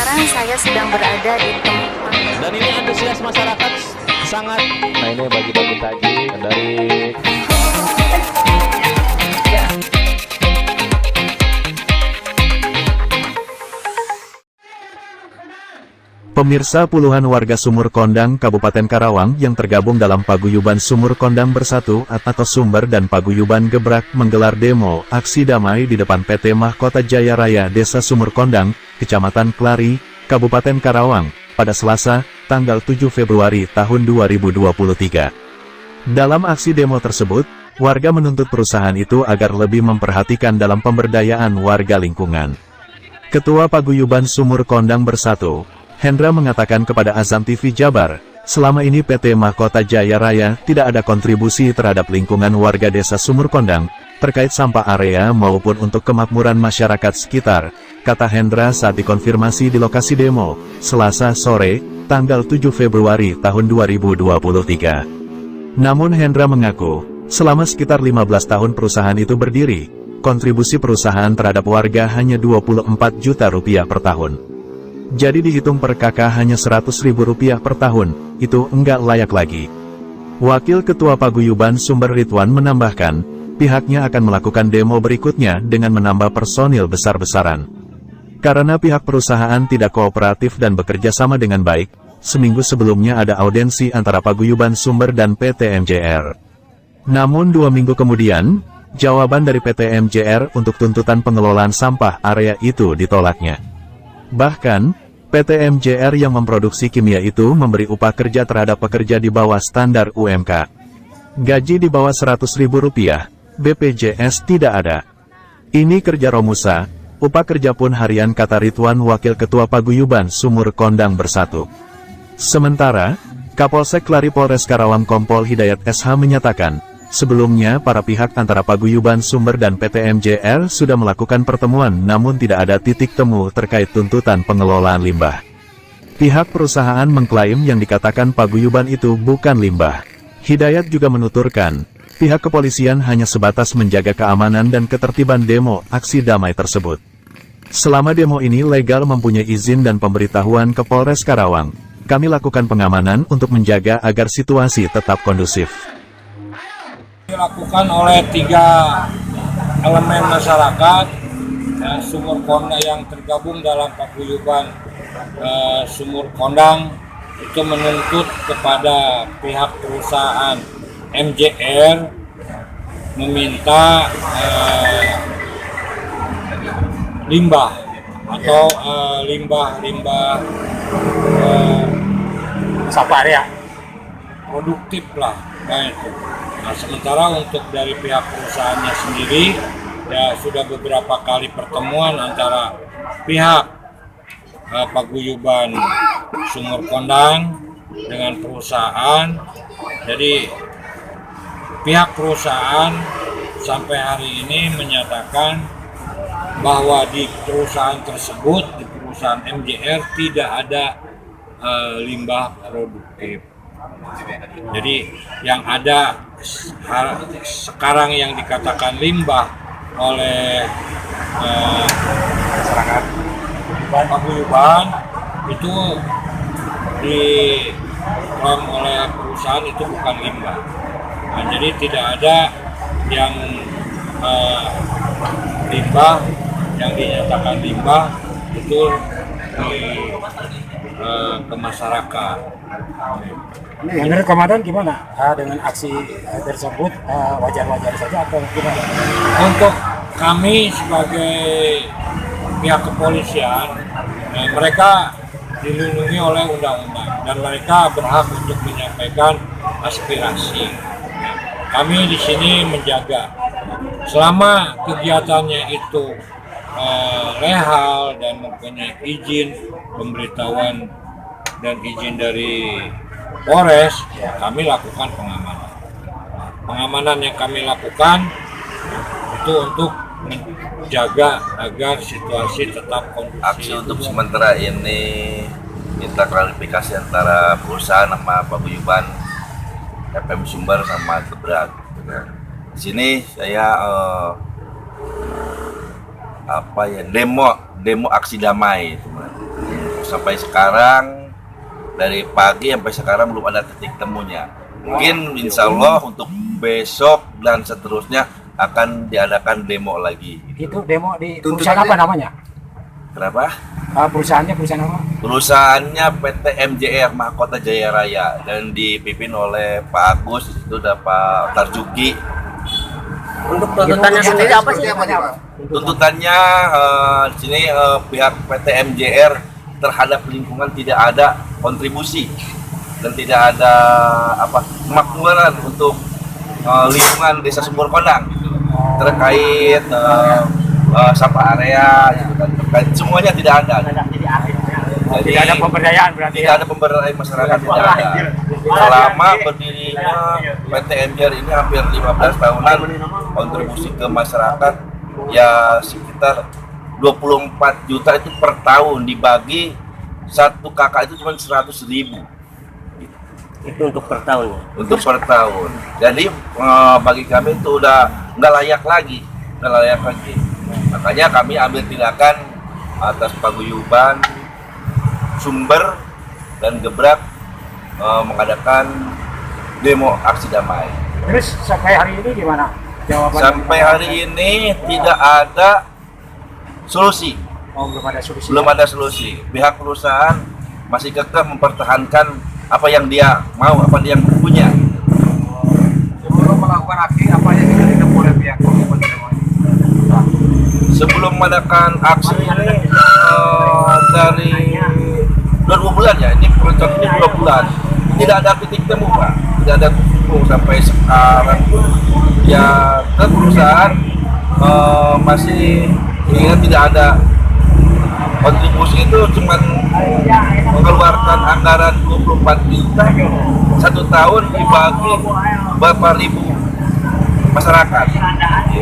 sekarang saya sedang berada di tempat. Dan ini antusias masyarakat sangat. Nah, ini bagi-bagi takjil dari Pemirsa, puluhan warga Sumur Kondang, Kabupaten Karawang yang tergabung dalam Paguyuban Sumur Kondang Bersatu atau Sumber dan Paguyuban Gebrak menggelar demo aksi damai di depan PT Mahkota Jaya Raya Desa Sumur Kondang, Kecamatan Klari, Kabupaten Karawang, pada Selasa, tanggal 7 Februari tahun 2023. Dalam aksi demo tersebut, warga menuntut perusahaan itu agar lebih memperhatikan dalam pemberdayaan warga lingkungan. Ketua Paguyuban Sumur Kondang Bersatu, Hendra mengatakan kepada Azam TV Jabar, selama ini PT Mahkota Jaya Raya tidak ada kontribusi terhadap lingkungan warga desa Sumur Kondang, terkait sampah area maupun untuk kemakmuran masyarakat sekitar, kata Hendra saat dikonfirmasi di lokasi demo, Selasa sore, tanggal 7 Februari tahun 2023. Namun Hendra mengaku, selama sekitar 15 tahun perusahaan itu berdiri, kontribusi perusahaan terhadap warga hanya Rp24 juta per tahun. Jadi dihitung per kakak hanya Rp100.000 per tahun, itu enggak layak lagi. Wakil Ketua Paguyuban Sumber Ridwan menambahkan, pihaknya akan melakukan demo berikutnya dengan menambah personil besar-besaran. Karena pihak perusahaan tidak kooperatif dan bekerja sama dengan baik, seminggu sebelumnya ada audensi antara Paguyuban Sumber dan PT MJR. Namun 2 minggu kemudian, jawaban dari PT MJR untuk tuntutan pengelolaan sampah area itu ditolaknya. Bahkan, PT MJR yang memproduksi kimia itu memberi upah kerja terhadap pekerja di bawah standar UMK. Gaji di bawah Rp100.000, BPJS tidak ada. Ini kerja Romusa, upah kerja pun harian, kata Ridwan, Wakil Ketua Paguyuban Sumur Kondang Bersatu. Sementara, Kapolsek Klari Polres Karawang Kompol Hidayat SH menyatakan, sebelumnya para pihak antara Paguyuban Sumber dan PT MJR sudah melakukan pertemuan namun tidak ada titik temu terkait tuntutan pengelolaan limbah. Pihak perusahaan mengklaim yang dikatakan Paguyuban itu bukan limbah. Hidayat juga menuturkan, pihak kepolisian hanya sebatas menjaga keamanan dan ketertiban demo aksi damai tersebut. Selama demo ini legal mempunyai izin dan pemberitahuan ke Polres Karawang, kami lakukan pengamanan untuk menjaga agar situasi tetap kondusif. Dilakukan oleh 3 elemen masyarakat Sumur Kondang yang tergabung dalam Paguyuban Sumur Kondang itu menuntut kepada pihak perusahaan MJR meminta limbah atau limbah sampah area produktif lah. Nah, sementara untuk dari pihak perusahaannya sendiri, ya sudah beberapa kali pertemuan antara pihak Paguyuban Sumur Kondang dengan perusahaan. Jadi pihak perusahaan sampai hari ini menyatakan bahwa di perusahaan tersebut, di perusahaan MJR tidak ada limbah produktif. Jadi yang ada sekarang yang dikatakan limbah oleh masyarakat Paguyuban itu diklaim oleh perusahaan itu bukan limbah. Nah, jadi tidak ada yang limbah yang dinyatakan limbah itu ke masyarakat. Menurut komandan gimana dengan aksi tersebut, wajar-wajar saja atau gimana? Untuk kami sebagai pihak kepolisian, mereka dilindungi oleh undang-undang dan mereka berhak untuk menyampaikan aspirasi. Kami di sini menjaga selama kegiatannya itu legal dan mempunyai izin pemberitahuan dan izin dari Polres, ya kami lakukan pengamanan. Pengamanan yang kami lakukan itu untuk menjaga agar situasi tetap kondusif. Aksi untuk sementara ini minta klarifikasi antara perusahaan sama Paguyuban, FM Sumber sama Gebrak. Di sini saya demo aksi damai. sampai sekarang dari pagi sampai sekarang belum ada titik temunya. Mungkin insya Allah untuk besok dan seterusnya akan diadakan demo lagi. Itu demo di perusahaan apa namanya? Kenapa? Perusahaannya perusahaan apa? Perusahaannya PT MJR Mahkota Jaya Raya dan dipimpin oleh Pak Agus, itu ada Pak Tarjuki. Untuk tuntutannya sendiri apa sih? Tuntutannya di sini pihak PT MJR terhadap lingkungan tidak ada kontribusi dan tidak ada kemakmuran untuk lingkungan Desa Sumur Kondang gitu. Terkait sampah area gitu kan, terkait semuanya tidak ada. Jadi Tidak ada pemberdayaan berarti. tidak ada pemberdayaan masyarakat, tidak ada. Selama berdirinya PT MJR ini hampir 15 tahunan, kontribusi ke masyarakat ya sekitar 24 juta itu per tahun, dibagi satu kakak itu cuma 100.000. Itu untuk per tahun. Untuk per tahun. Jadi bagi kami itu udah nggak layak lagi. Makanya kami ambil tindakan atas paguyuban Sumber dan Gebrak mengadakan demo aksi damai. Terus sampai hari ini gimana? Jawaban Sampai hari ini tidak ada solusi. belum ada solusi. Belum ada solusi. Pihak perusahaan masih kekeh mempertahankan apa yang dia mau, apa yang dia punya. Sebelum melakukan aksi apa yang tidak boleh pihak Sebelum mengadakan aksi ini dari 2 bulan ya, ini perencanaannya 2 bulan. Tidak ada titik temu Pak, tidak ada titik temu sampai sekarang pun ya perusahaan masih tidak ada kontribusi, itu cuma mengeluarkan anggaran 24 juta satu tahun dibagi berapa ribu masyarakat.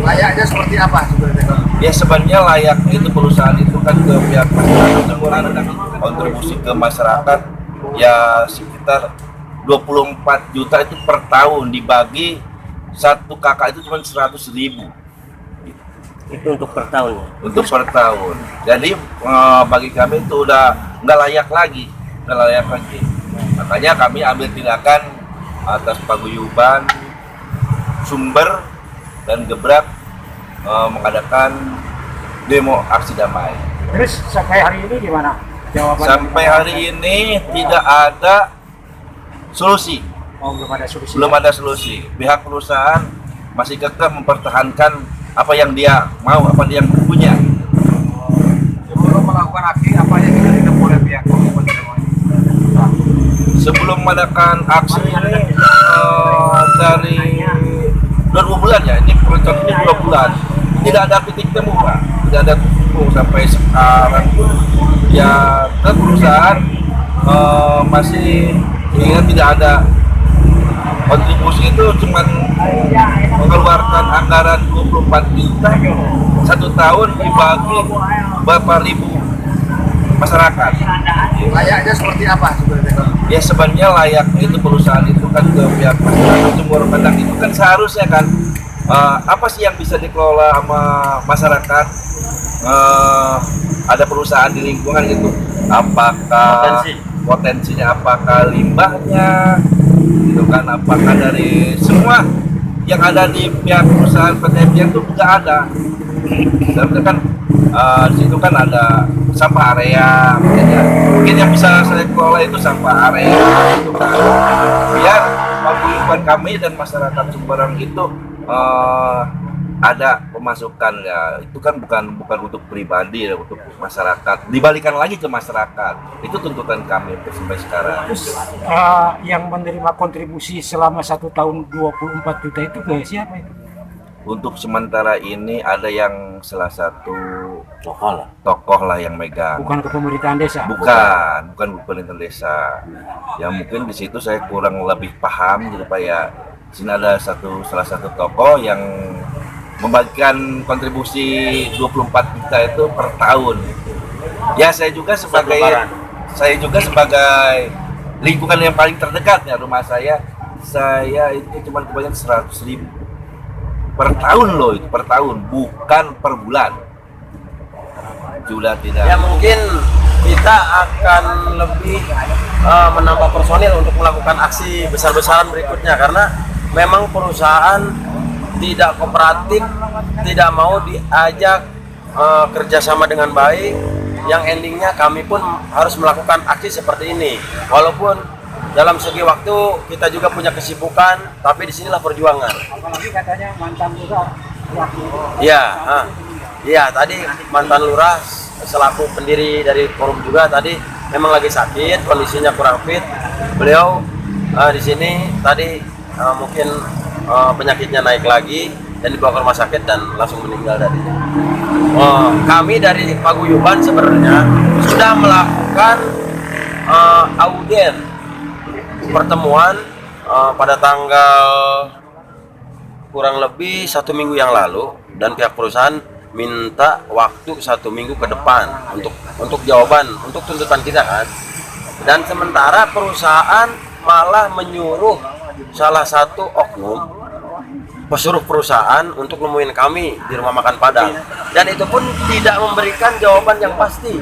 Layaknya seperti apa sebenarnya? Ya sebenarnya layak itu perusahaan itu kan ke pihak masyarakat dan kontribusi ke masyarakat ya sekitar 24 juta itu per tahun, dibagi satu kakak itu cuma 100.000. Itu untuk per tahun. Untuk per tahun. Jadi bagi kami itu udah nggak layak lagi. Makanya kami ambil tindakan atas paguyuban Sumber dan Gebrak mengadakan demo aksi damai. Terus sampai hari ini gimana? Jawaban Sampai hari ini tidak ada solusi. Belum ada solusi. Pihak perusahaan masih kekeh mempertahankan apa yang dia mau, apa yang dia punya. Sebelum melakukan aksi apa yang tidak boleh pihak Sebelum mengadakan aksi ini dari 2 bulan ya, ini perencanaannya 2 bulan. Tidak ada titik temu Pak, tidak ada titik temu sampai sekarang pun ya perusahaan masih tidak ada kontribusi, itu cuma mengeluarkan anggaran 24 juta satu tahun dibagi berapa ribu masyarakat. Layaknya seperti apa sebenarnya? Ya sebenarnya layak itu perusahaan itu kan ke pihak masyarakat Sumur Kondang itu kan seharusnya kan apa sih yang bisa dikelola sama masyarakat, ada perusahaan di lingkungan gitu, apakah potensinya, apakah limbahnya gitu kan, apakah dari semua yang ada di pihak perusahaan PT MJR itu tidak ada. Dan kan di situ kan ada sampah area, mungkin yang bisa saya kelola itu sampah area gitu kan. Biar paguyuban kami dan masyarakat Sumberang itu ada pemasukan ya, itu kan bukan untuk pribadi ya, untuk masyarakat, dibalikan lagi ke masyarakat. Itu tuntutan kami sampai sekarang. Terus yang menerima kontribusi selama 1 tahun 24 juta itu ke siapa itu? Untuk sementara ini ada yang salah satu tokoh lah yang megang. Bukan ke pemerintahan desa? Bukan pemerintahan desa. Ya mungkin di situ saya kurang lebih paham gitu Pak ya. Sini ada salah satu tokoh yang membagikan kontribusi 24 juta itu per tahun. Ya saya juga sebagai lingkungan yang paling terdekat ya, rumah saya itu cuma kebanyakan 100.000 per tahun loh, itu per tahun, bukan per bulan. Sudah tidak. Ya mungkin kita akan lebih menambah personil untuk melakukan aksi besar-besaran berikutnya, karena memang perusahaan tidak kooperatif, tidak mau diajak kerjasama dengan baik, yang endingnya kami pun harus melakukan aksi seperti ini. Walaupun dalam segi waktu kita juga punya kesibukan, tapi disinilah perjuangan. Apalagi katanya mantan lurah. Iya, tadi mantan lurah selaku pendiri dari forum juga tadi memang lagi sakit, kondisinya kurang fit. Beliau di sini tadi mungkin penyakitnya naik lagi dan dibawa ke rumah sakit dan langsung meninggal dari. Kami dari paguyuban sebenarnya sudah melakukan audien pertemuan pada tanggal kurang lebih 1 minggu yang lalu, dan pihak perusahaan minta waktu 1 minggu ke depan untuk jawaban untuk tuntutan kita kan. Dan sementara perusahaan malah menyuruh salah satu oknum pesuruh perusahaan untuk nemuin kami di rumah makan Padang, dan itu pun tidak memberikan jawaban yang pasti.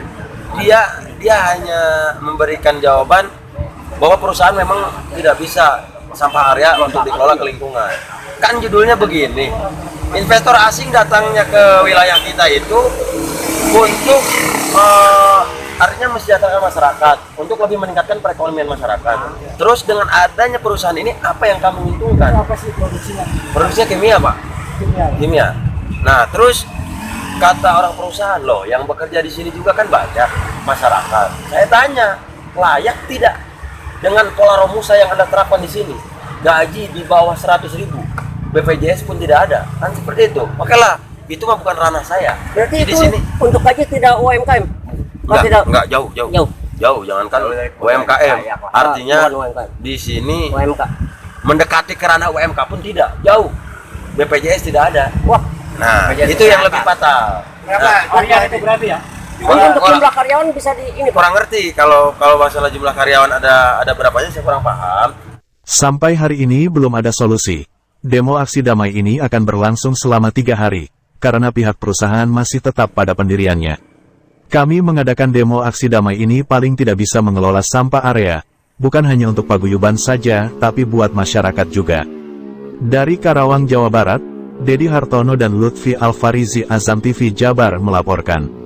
Dia hanya memberikan jawaban bahwa perusahaan memang tidak bisa sampah area untuk dikelola ke lingkungan. Kan judulnya begini, investor asing datangnya ke wilayah kita itu untuk artinya mensejahterakan masyarakat, untuk lebih meningkatkan perekonomian masyarakat. Terus dengan adanya perusahaan ini, apa yang kami untungkan? Apa sih produksinya? Produksinya kimia, Pak. Kimia. Nah, terus kata orang perusahaan, loh, yang bekerja di sini juga kan banyak masyarakat. Saya tanya, layak tidak dengan pola Romusa yang Anda terapkan di sini? Gaji di bawah 100.000, BPJS pun tidak ada, kan seperti itu. Oke lah, itu mah bukan ranah saya. Berarti di itu sini untuk gaji tidak UMKM? enggak jauh, jangankan UMKM. Artinya di sini UMK. mendekati ke ranah UMK pun tidak, jauh. BPJS tidak ada. Wah, Nah, itu yang lebih fatal. Karya itu berarti ya? untuk jumlah karyawan bisa di ini, Pak. Kurang ngerti kalau masalah jumlah karyawan ada berapanya, saya kurang paham. Sampai hari ini belum ada solusi. Demo aksi damai ini akan berlangsung selama 3 hari, karena pihak perusahaan masih tetap pada pendiriannya. Kami mengadakan demo aksi damai ini paling tidak bisa mengelola sampah area, bukan hanya untuk paguyuban saja, tapi buat masyarakat juga. Dari Karawang, Jawa Barat, Dedi Hartono dan Lutfi Alfarizi, Azam TV Jabar melaporkan.